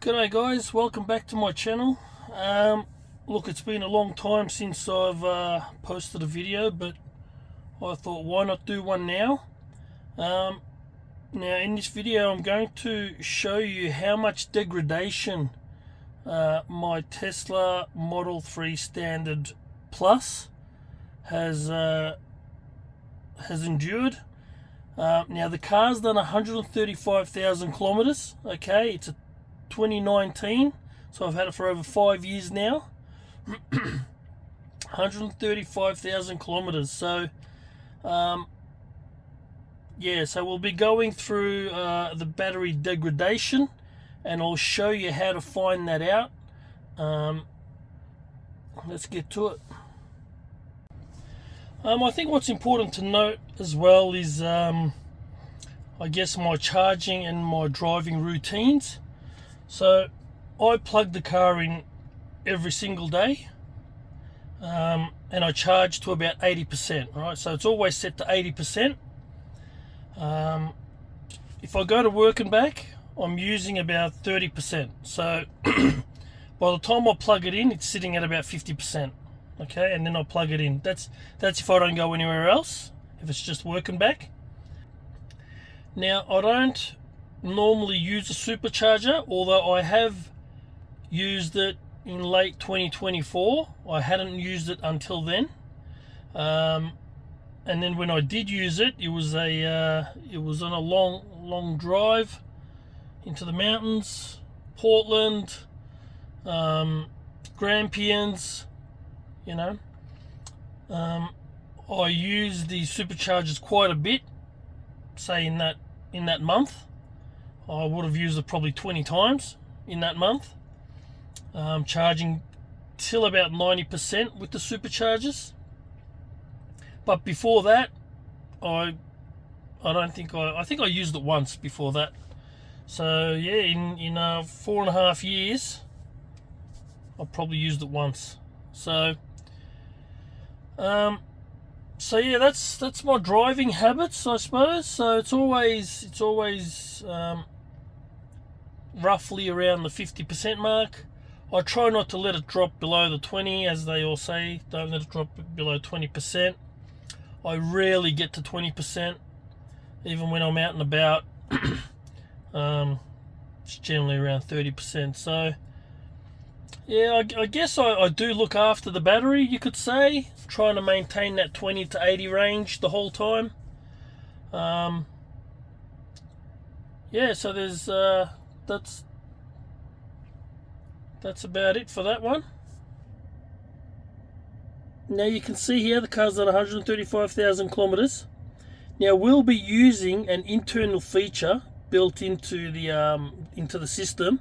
G'day guys, welcome back to my channel. Look, it's been a long time since I've posted a video, but I thought why not do one now. Now in this video I'm going to show you how much degradation my Tesla Model 3 Standard Plus has endured. Now the car's done 135,000 kilometers. Okay, it's a 2019, so I've had it for over 5 years now. 135,000 kilometers. So yeah, so we'll be going through the battery degradation, and I'll show you how to find that out. Let's get to it. I think what's important to note as well is I guess my charging and my driving routines. So I plug the car in every single day, and I charge to about 80%, right? So it's always set to 80%. If I go to work and back, I'm using about 30%. So by the time I plug it in, it's sitting at about 50%. Okay, and then I plug it in. That's if I don't go anywhere else, if it's just work and back. Now, I don't normally use a supercharger, although I have used it in late 2024. I hadn't used it until then, and then when I did use it, it was on a long drive into the mountains, Portland, Grampians, you know. I used the superchargers quite a bit. Say in that month, I would have used it probably 20 times in that month, charging till about 90% with the superchargers. But before that, I think I used it once before that. So yeah, in 4.5 years, I probably used it once. So yeah, that's my driving habits, I suppose. So it's always roughly around the 50% mark. I try not to let it drop below the 20, as they all say. Don't let it drop below 20%. I rarely get to 20%, even when I'm out and about. It's generally around 30%. So yeah, I guess I do look after the battery, you could say, trying to maintain that 20 to 80 range the whole time. Yeah, so there's that's about it for that one. Now you can see here the car's done 135,000 kilometers. Now we'll be using an internal feature built into the system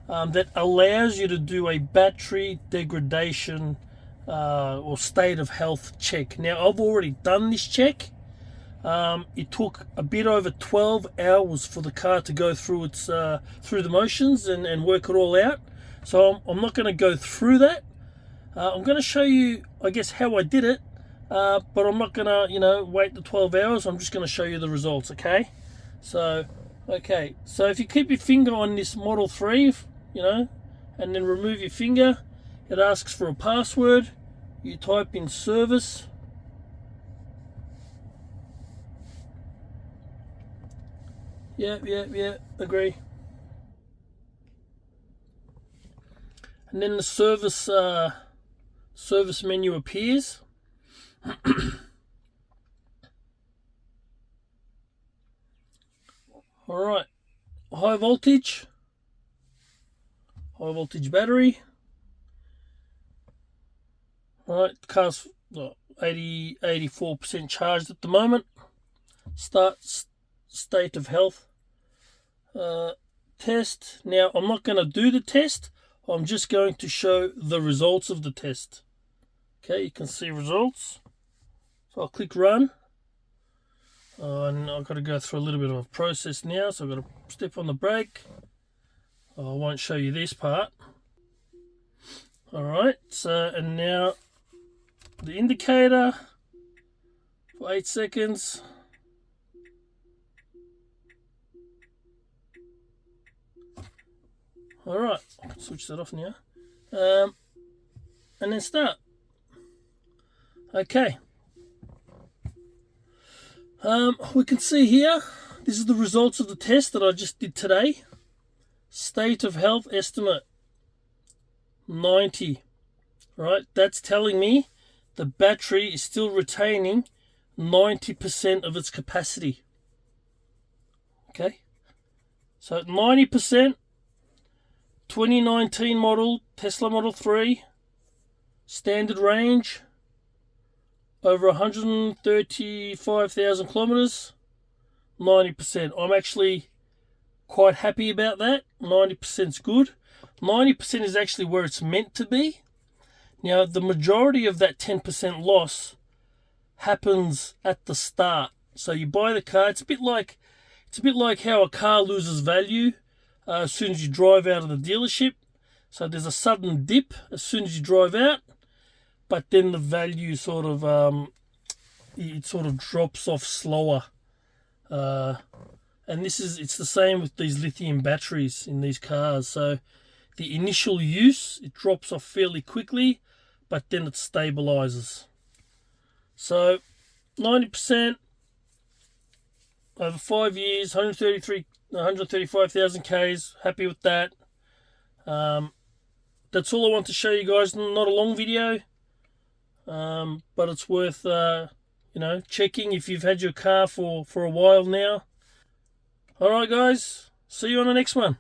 that allows you to do a battery degradation or state of health check. Now I've already done this check. It took a bit over 12 hours for the car to go through through the motions and work it all out. So I'm not going to go through that. I'm going to show you, I guess, how I did it, but I'm not going to, wait the 12 hours. I'm just going to show you the results, okay? So, okay. So if you keep your finger on this Model 3, and then remove your finger, it asks for a password. You type in service. Yeah, agree. And then the service menu appears. All right, high voltage battery. All right, the car's 84% charged at the moment. State of health test. Now I'm not going to do the test. I'm just going to show the results of the test. Okay, you can see results. So I'll click run. And I've got to go through a little bit of a process now, so I've got to step on the brake. I won't show you this part. Alright, so and now the indicator for 8 seconds. All right, I can switch that off now. And then start. Okay. We can see here, this is the results of the test that I just did today. State of health estimate, 90. Right, that's telling me the battery is still retaining 90% of its capacity. Okay, so at 90%, 2019 model, Tesla Model 3, standard range, over 135,000 kilometers, 90%. I'm actually quite happy about that. 90% is good. 90% is actually where it's meant to be. Now, the majority of that 10% loss happens at the start. So you buy the car. It's a bit like how a car loses value as soon as you drive out of the dealership. So there's a sudden dip as soon as you drive out, but then the value sort of drops off slower. And it's the same with these lithium batteries in these cars. So the initial use, it drops off fairly quickly, but then it stabilizes. So 90% over 5 years, 135,000 Ks, happy with that. That's all I want to show you guys. Not a long video, but it's worth checking if you've had your car for a while now. Alright guys, see you on the next one.